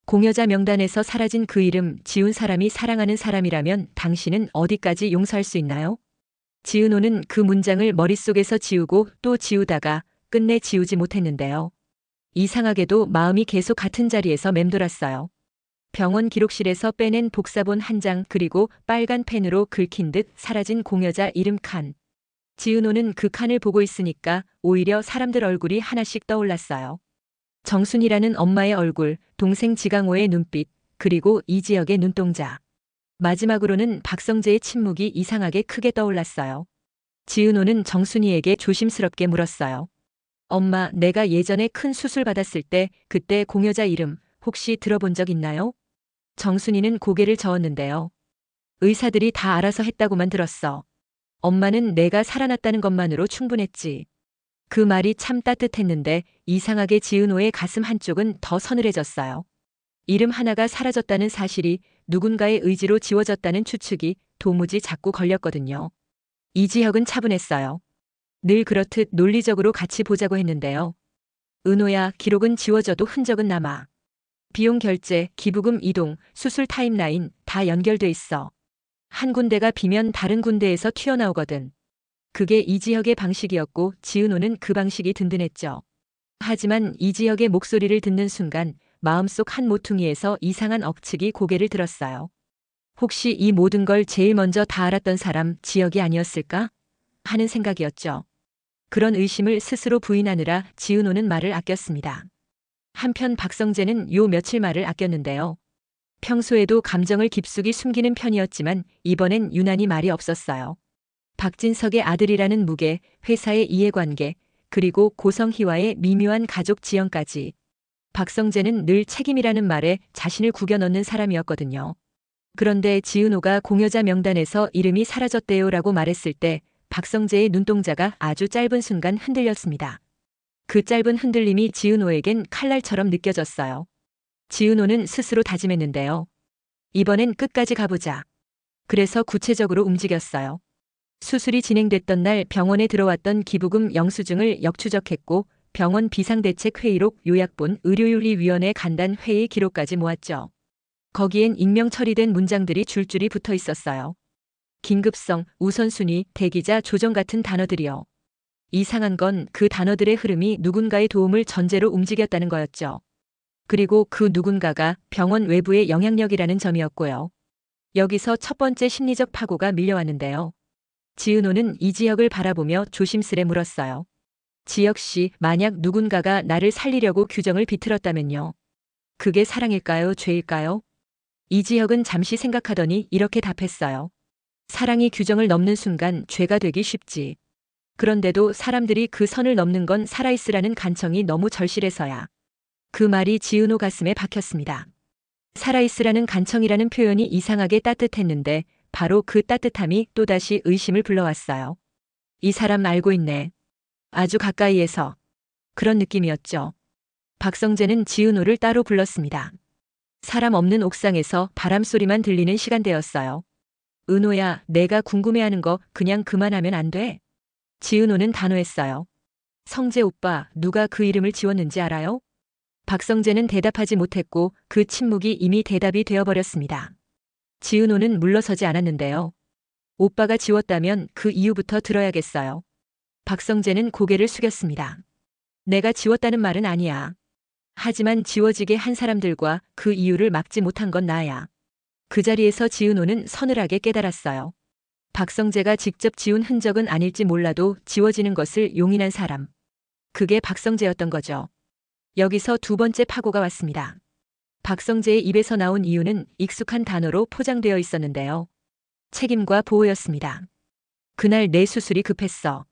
공여자 명단에서 사라진 그 이름 지운 사람이 사랑하는 사람이라면 당신은 어디까지 용서할 수 있나요? 지은호는 그 문장을 머릿속에서 지우고 또 지우다가 끝내 지우지 못했는데요. 이상하게도 마음이 계속 같은 자리에서 맴돌았어요. 병원 기록실에서 빼낸 복사본 한 장 그리고 빨간 펜으로 긁힌 듯 사라진 공여자 이름 칸. 지은호는 그 칸을 보고 있으니까 오히려 사람들 얼굴이 하나씩 떠올랐어요. 정순이라는 엄마의 얼굴, 동생 지강호의 눈빛, 그리고 이지혁의 눈동자. 마지막으로는 박성재의 침묵이 이상하게 크게 떠올랐어요. 지은호는 정순이에게 조심스럽게 물었어요. 엄마, 내가 예전에 큰 수술 받았을 때 그때 공여자 이름 혹시 들어본 적 있나요? 정순이는 고개를 저었는데요. 의사들이 다 알아서 했다고만 들었어. 엄마는 내가 살아났다는 것만으로 충분했지. 그 말이 참 따뜻했는데 이상하게 지은호의 가슴 한쪽은 더 서늘해졌어요. 이름 하나가 사라졌다는 사실이 누군가의 의지로 지워졌다는 추측이 도무지 자꾸 걸렸거든요. 이지혁은 차분했어요. 늘 그렇듯 논리적으로 같이 보자고 했는데요. 은호야, 기록은 지워져도 흔적은 남아. 비용 결제, 기부금 이동, 수술 타임라인 다 연결돼 있어. 한 군데가 비면 다른 군데에서 튀어나오거든. 그게 이지혁의 방식이었고 지은호는 그 방식이 든든했죠. 하지만 이지혁의 목소리를 듣는 순간 마음속 한 모퉁이에서 이상한 억측이 고개를 들었어요. 혹시 이 모든 걸 제일 먼저 다 알았던 사람 지혁이 아니었을까? 하는 생각이었죠. 그런 의심을 스스로 부인하느라 지은호는 말을 아꼈습니다. 한편 박성재는 요 며칠 말을 아꼈는데요. 평소에도 감정을 깊숙이 숨기는 편이었지만 이번엔 유난히 말이 없었어요. 박진석의 아들이라는 무게, 회사의 이해관계, 그리고 고성희와의 미묘한 가족 지형까지. 박성재는 늘 책임이라는 말에 자신을 구겨 넣는 사람이었거든요. 그런데 지은호가 공여자 명단에서 이름이 사라졌대요라고 말했을 때 박성재의 눈동자가 아주 짧은 순간 흔들렸습니다. 그 짧은 흔들림이 지은호에겐 칼날처럼 느껴졌어요. 지은호는 스스로 다짐했는데요. 이번엔 끝까지 가보자. 그래서 구체적으로 움직였어요. 수술이 진행됐던 날 병원에 들어왔던 기부금 영수증을 역추적했고 병원 비상대책회의록 요약본 의료윤리위원회 간단 회의 기록까지 모았죠. 거기엔 익명 처리된 문장들이 줄줄이 붙어 있었어요. 긴급성, 우선순위, 대기자, 조정 같은 단어들이요. 이상한 건 그 단어들의 흐름이 누군가의 도움을 전제로 움직였다는 거였죠. 그리고 그 누군가가 병원 외부의 영향력이라는 점이었고요. 여기서 첫 번째 심리적 파고가 밀려왔는데요. 지은호는 이지혁을 바라보며 조심스레 물었어요. 지혁 씨, 만약 누군가가 나를 살리려고 규정을 비틀었다면요. 그게 사랑일까요, 죄일까요? 이지혁은 잠시 생각하더니 이렇게 답했어요. 사랑이 규정을 넘는 순간 죄가 되기 쉽지. 그런데도 사람들이 그 선을 넘는 건 살아있으라는 간청이 너무 절실해서야. 그 말이 지은호 가슴에 박혔습니다. 살아있으라는 간청이라는 표현이 이상하게 따뜻했는데 바로 그 따뜻함이 또다시 의심을 불러왔어요. 이 사람 알고 있네. 아주 가까이에서. 그런 느낌이었죠. 박성재는 지은호를 따로 불렀습니다. 사람 없는 옥상에서 바람 소리만 들리는 시간대였어요. 은호야, 내가 궁금해하는 거 그냥 그만하면 안 돼? 지은호는 단호했어요. 성재 오빠, 누가 그 이름을 지웠는지 알아요? 박성재는 대답하지 못했고 그 침묵이 이미 대답이 되어버렸습니다. 지은호는 물러서지 않았는데요. 오빠가 지웠다면 그 이유부터 들어야겠어요. 박성재는 고개를 숙였습니다. 내가 지웠다는 말은 아니야. 하지만 지워지게 한 사람들과 그 이유를 막지 못한 건 나야. 그 자리에서 지은호는 서늘하게 깨달았어요. 박성재가 직접 지운 흔적은 아닐지 몰라도 지워지는 것을 용인한 사람. 그게 박성재였던 거죠. 여기서 두 번째 파고가 왔습니다. 박성재의 입에서 나온 이유는 익숙한 단어로 포장되어 있었는데요. 책임과 보호였습니다. 그날 내 수술이 급했어.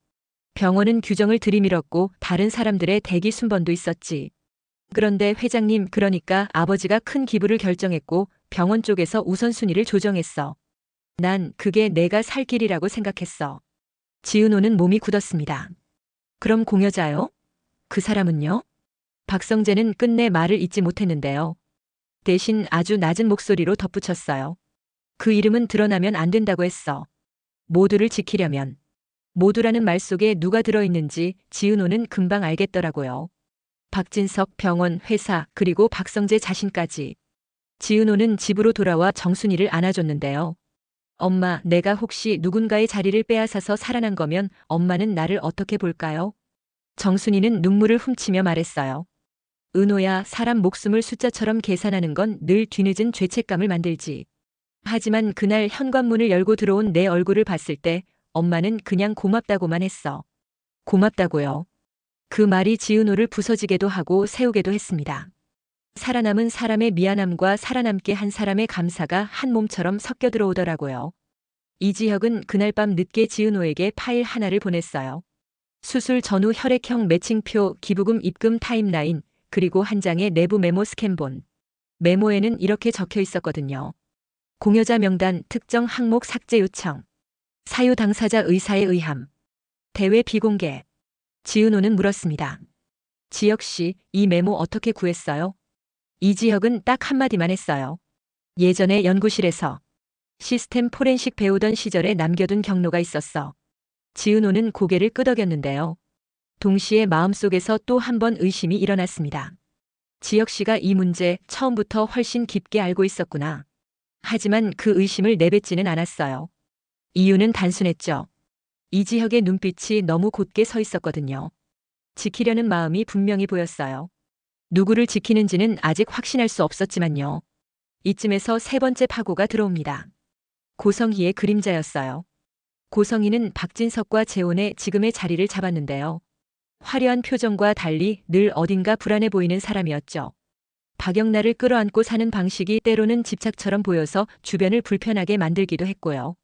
병원은 규정을 들이밀었고 다른 사람들의 대기 순번도 있었지. 그런데 회장님, 그러니까 아버지가 큰 기부를 결정했고 병원 쪽에서 우선순위를 조정했어. 난 그게 내가 살 길이라고 생각했어. 지은호는 몸이 굳었습니다. 그럼 공여자요? 그 사람은요? 박성재는 끝내 말을 잇지 못했는데요. 대신 아주 낮은 목소리로 덧붙였어요. 그 이름은 드러나면 안 된다고 했어. 모두를 지키려면. 모두라는 말 속에 누가 들어있는지 지은호는 금방 알겠더라고요. 박진석, 병원, 회사, 그리고 박성재 자신까지. 지은호는 집으로 돌아와 정순이를 안아줬는데요. 엄마, 내가 혹시 누군가의 자리를 빼앗아서 살아난 거면 엄마는 나를 어떻게 볼까요? 정순이는 눈물을 훔치며 말했어요. 은호야, 사람 목숨을 숫자처럼 계산하는 건 늘 뒤늦은 죄책감을 만들지. 하지만 그날 현관문을 열고 들어온 내 얼굴을 봤을 때 엄마는 그냥 고맙다고만 했어. 고맙다고요. 그 말이 지은호를 부서지게도 하고 세우게도 했습니다. 살아남은 사람의 미안함과 살아남게 한 사람의 감사가 한 몸처럼 섞여 들어오더라고요. 이지혁은 그날 밤 늦게 지은호에게 파일 하나를 보냈어요. 수술 전후 혈액형 매칭표, 기부금 입금 타임라인, 그리고 한 장의 내부 메모 스캔본. 메모에는 이렇게 적혀 있었거든요. 공여자 명단, 특정 항목 삭제 요청. 사유 당사자 의사에 의함. 대외 비공개. 지은호는 물었습니다. 지혁 씨, 이 메모 어떻게 구했어요? 이지혁은 딱 한마디만 했어요. 예전에 연구실에서 시스템 포렌식 배우던 시절에 남겨둔 경로가 있었어. 지은호는 고개를 끄덕였는데요. 동시에 마음속에서 또 한 번 의심이 일어났습니다. 지혁 씨가 이 문제 처음부터 훨씬 깊게 알고 있었구나. 하지만 그 의심을 내뱉지는 않았어요. 이유는 단순했죠. 이지혁의 눈빛이 너무 곧게 서 있었거든요. 지키려는 마음이 분명히 보였어요. 누구를 지키는지는 아직 확신할 수 없었지만요. 이쯤에서 세 번째 파고가 들어옵니다. 고성희의 그림자였어요. 고성희는 박진석과 재혼의 지금의 자리를 잡았는데요. 화려한 표정과 달리 늘 어딘가 불안해 보이는 사람이었죠. 박영란을 끌어안고 사는 방식이 때로는 집착처럼 보여서 주변을 불편하게 만들기도 했고요.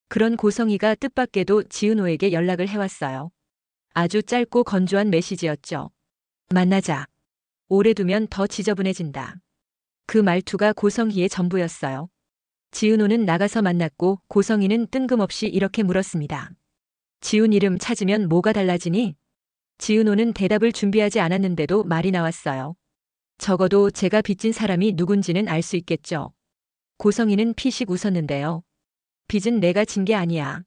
그런 고성희가 뜻밖에도 지은호에게 연락을 해왔어요. 아주 짧고 건조한 메시지였죠. 만나자. 오래 두면 더 지저분해진다. 그 말투가 고성희의 전부였어요. 지은호는 나가서 만났고 고성희는 뜬금없이 이렇게 물었습니다. 지훈 이름 찾으면 뭐가 달라지니? 지은호는 대답을 준비하지 않았는데도 말이 나왔어요. 적어도 제가 빚진 사람이 누군지는 알 수 있겠죠. 고성희는 피식 웃었는데요. 빚은 내가 진 게 아니야.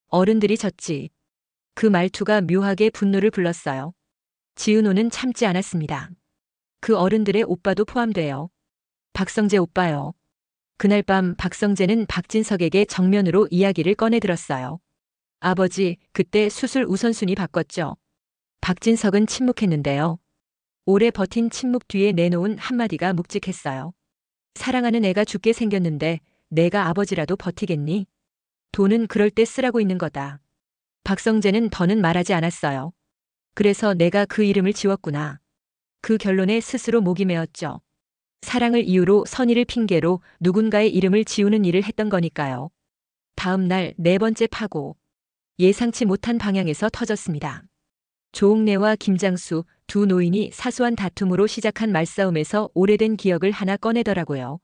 어른들이 졌지. 그 말투가 묘하게 분노를 불렀어요. 지은호는 참지 않았습니다. 그 어른들의 오빠도 포함돼요. 박성재 오빠요. 그날 밤 박성재는 박진석에게 정면으로 이야기를 꺼내들었어요. 아버지, 그때 수술 우선순위 바꿨죠. 박진석은 침묵했는데요. 오래 버틴 침묵 뒤에 내놓은 한마디가 묵직했어요. 사랑하는 애가 죽게 생겼는데 내가 아버지라도 버티겠니? 돈은 그럴 때 쓰라고 있는 거다. 박성재는 더는 말하지 않았어요. 그래서 내가 그 이름을 지웠구나. 그 결론에 스스로 목이 메었죠. 사랑을 이유로 선의를 핑계로 누군가의 이름을 지우는 일을 했던 거니까요. 다음 날 네 번째 파고. 예상치 못한 방향에서 터졌습니다. 조옥래와 김장수 두 노인이 사소한 다툼으로 시작한 말싸움에서 오래된 기억을 하나 꺼내더라고요.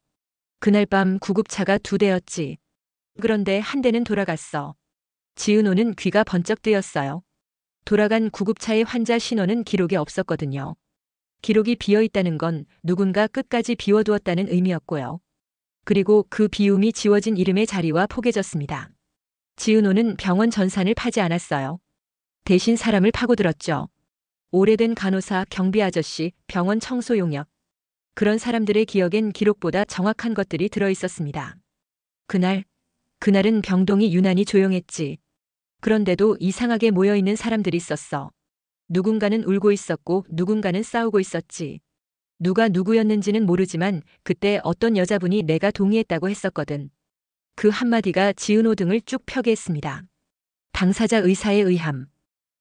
그날 밤 구급차가 두 대였지. 그런데 한 대는 돌아갔어. 지은호는 귀가 번쩍 뜨였어요. 돌아간 구급차의 환자 신원은 기록에 없었거든요. 기록이 비어있다는 건 누군가 끝까지 비워두었다는 의미였고요. 그리고 그 비움이 지워진 이름의 자리와 포개졌습니다. 지은호는 병원 전산을 파지 않았어요. 대신 사람을 파고들었죠. 오래된 간호사, 경비 아저씨, 병원 청소 용역. 그런 사람들의 기억엔 기록보다 정확한 것들이 들어있었습니다. 그날은 병동이 유난히 조용했지. 그런데도 이상하게 모여있는 사람들이 있었어. 누군가는 울고 있었고 누군가는 싸우고 있었지. 누가 누구였는지는 모르지만 그때 어떤 여자분이 내가 동의했다고 했었거든. 그 한마디가 지은호 등을 쭉 펴게 했습니다. 당사자 의사에 의함.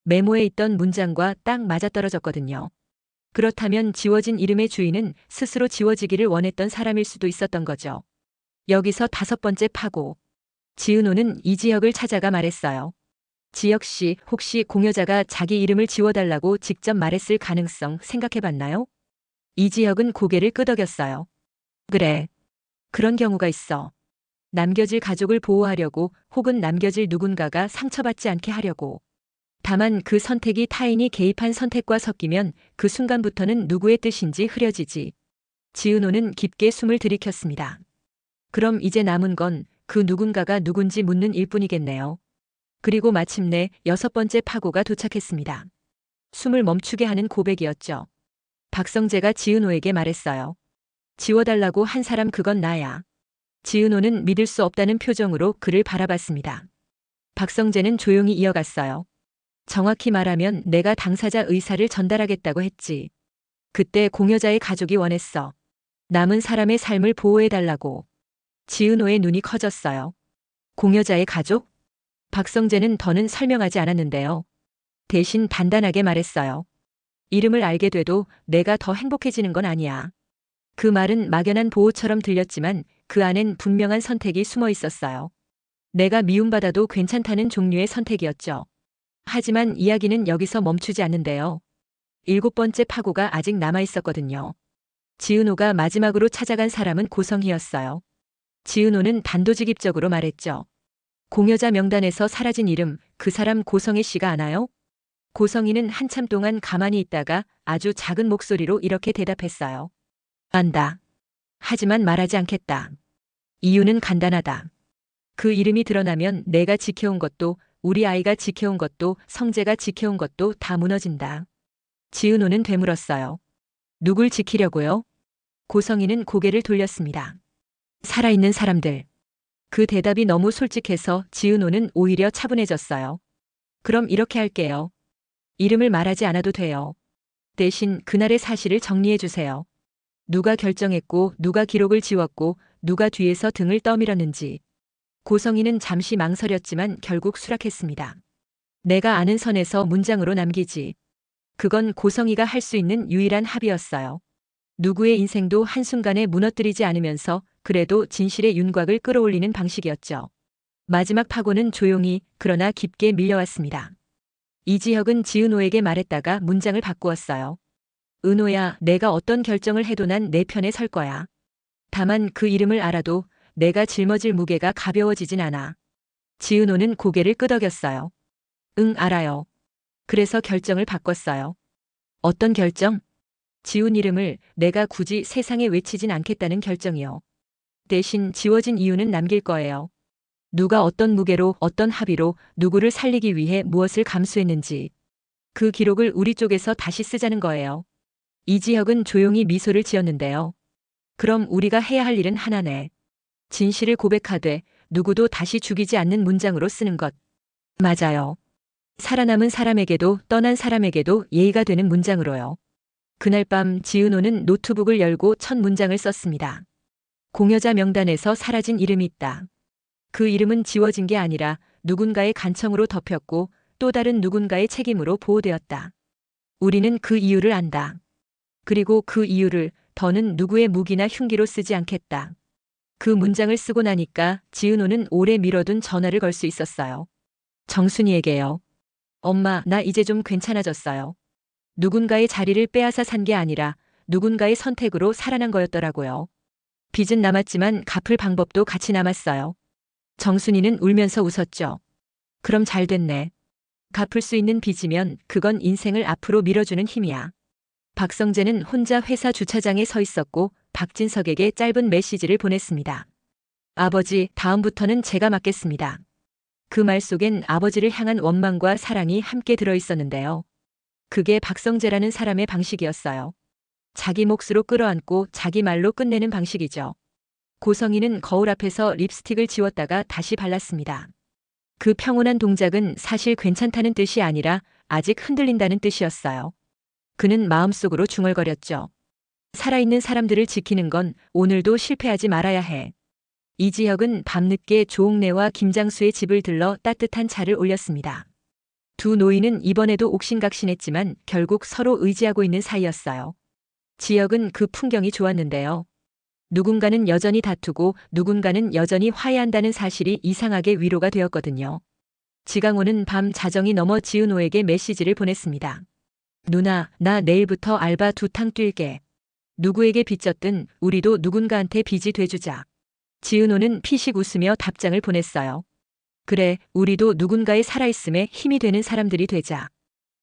메모에 있던 문장과 딱 맞아떨어졌거든요. 그렇다면 지워진 이름의 주인은 스스로 지워지기를 원했던 사람일 수도 있었던 거죠. 여기서 다섯 번째 파고. 지은호는 이지혁을 찾아가 말했어요. 지혁 씨, 혹시 공여자가 자기 이름을 지워달라고 직접 말했을 가능성 생각해봤나요? 이지혁은 고개를 끄덕였어요. 그래. 그런 경우가 있어. 남겨질 가족을 보호하려고 혹은 남겨질 누군가가 상처받지 않게 하려고. 다만 그 선택이 타인이 개입한 선택과 섞이면 그 순간부터는 누구의 뜻인지 흐려지지. 지은호는 깊게 숨을 들이켰습니다. 그럼 이제 남은 건 그 누군가가 누군지 묻는 일뿐이겠네요. 그리고 마침내 여섯 번째 파고가 도착했습니다. 숨을 멈추게 하는 고백이었죠. 박성재가 지은호에게 말했어요. 지워달라고 한 사람 그건 나야. 지은호는 믿을 수 없다는 표정으로 그를 바라봤습니다. 박성재는 조용히 이어갔어요. 정확히 말하면 내가 당사자 의사를 전달하겠다고 했지. 그때 공여자의 가족이 원했어. 남은 사람의 삶을 보호해달라고. 지은호의 눈이 커졌어요. 공여자의 가족? 박성재는 더는 설명하지 않았는데요. 대신 단단하게 말했어요. 이름을 알게 돼도 내가 더 행복해지는 건 아니야. 그 말은 막연한 보호처럼 들렸지만 그 안엔 분명한 선택이 숨어 있었어요. 내가 미움받아도 괜찮다는 종류의 선택이었죠. 하지만 이야기는 여기서 멈추지 않는데요. 7번째 파고가 아직 남아 있었거든요. 지은호가 마지막으로 찾아간 사람은 고성희였어요. 지은호는 단도직입적으로 말했죠. 공여자 명단에서 사라진 이름, 그 사람 고성희 씨가 아나요? 고성희는 한참 동안 가만히 있다가 아주 작은 목소리로 이렇게 대답했어요. 안다. 하지만 말하지 않겠다. 이유는 간단하다. 그 이름이 드러나면 내가 지켜온 것도, 우리 아이가 지켜온 것도, 성재가 지켜온 것도 다 무너진다. 지은호는 되물었어요. 누굴 지키려고요? 고성희는 고개를 돌렸습니다. 살아있는 사람들. 그 대답이 너무 솔직해서 지은호는 오히려 차분해졌어요. 그럼 이렇게 할게요. 이름을 말하지 않아도 돼요. 대신 그날의 사실을 정리해 주세요. 누가 결정했고, 누가 기록을 지웠고, 누가 뒤에서 등을 떠밀었는지. 고성희는 잠시 망설였지만 결국 수락했습니다. 내가 아는 선에서 문장으로 남기지. 그건 고성희가 할 수 있는 유일한 합의였어요. 누구의 인생도 한순간에 무너뜨리지 않으면서 그래도 진실의 윤곽을 끌어올리는 방식이었죠. 마지막 파고는 조용히 그러나 깊게 밀려왔습니다. 이지혁은 지은호에게 말했다가 문장을 바꾸었어요. 은호야, 내가 어떤 결정을 해도 난 내 편에 설 거야. 다만 그 이름을 알아도 내가 짊어질 무게가 가벼워지진 않아. 지은호는 고개를 끄덕였어요. 응, 알아요. 그래서 결정을 바꿨어요. 어떤 결정? 지운 이름을 내가 굳이 세상에 외치진 않겠다는 결정이요. 대신 지워진 이유는 남길 거예요. 누가 어떤 무게로 어떤 합의로 누구를 살리기 위해 무엇을 감수했는지. 그 기록을 우리 쪽에서 다시 쓰자는 거예요. 이지혁은 조용히 미소를 지었는데요. 그럼 우리가 해야 할 일은 하나네. 진실을 고백하되 누구도 다시 죽이지 않는 문장으로 쓰는 것. 맞아요. 살아남은 사람에게도 떠난 사람에게도 예의가 되는 문장으로요. 그날 밤 지은호는 노트북을 열고 첫 문장을 썼습니다. 공여자 명단에서 사라진 이름이 있다. 그 이름은 지워진 게 아니라 누군가의 간청으로 덮였고 또 다른 누군가의 책임으로 보호되었다. 우리는 그 이유를 안다. 그리고 그 이유를 더는 누구의 무기나 흉기로 쓰지 않겠다. 그 문장을 쓰고 나니까 지은호는 오래 미뤄둔 전화를 걸 수 있었어요. 정순이에게요. 엄마, 나 이제 좀 괜찮아졌어요. 누군가의 자리를 빼앗아 산 게 아니라 누군가의 선택으로 살아난 거였더라고요. 빚은 남았지만 갚을 방법도 같이 남았어요. 정순이는 울면서 웃었죠. 그럼 잘 됐네. 갚을 수 있는 빚이면 그건 인생을 앞으로 밀어주는 힘이야. 박성재는 혼자 회사 주차장에 서 있었고 박진석에게 짧은 메시지를 보냈습니다. 아버지, 다음부터는 제가 맡겠습니다. 그 말 속엔 아버지를 향한 원망과 사랑이 함께 들어 있었는데요. 그게 박성재라는 사람의 방식이었어요. 자기 몫으로 끌어안고 자기 말로 끝내는 방식이죠. 고성희는 거울 앞에서 립스틱을 지웠다가 다시 발랐습니다. 그 평온한 동작은 사실 괜찮다는 뜻이 아니라 아직 흔들린다는 뜻이었어요. 그는 마음속으로 중얼거렸죠. 살아있는 사람들을 지키는 건 오늘도 실패하지 말아야 해. 이지혁은 밤늦게 조옥래와 김장수의 집을 들러 따뜻한 차를 올렸습니다. 두 노인은 이번에도 옥신각신했지만 결국 서로 의지하고 있는 사이였어요. 지혁은 그 풍경이 좋았는데요. 누군가는 여전히 다투고 누군가는 여전히 화해한다는 사실이 이상하게 위로가 되었거든요. 지강호는 밤 자정이 넘어 지은호에게 메시지를 보냈습니다. 누나, 나 내일부터 알바 2탕 뛸게. 누구에게 빚졌든 우리도 누군가한테 빚이 돼주자. 지은호는 피식 웃으며 답장을 보냈어요. 그래, 우리도 누군가의 살아있음에 힘이 되는 사람들이 되자.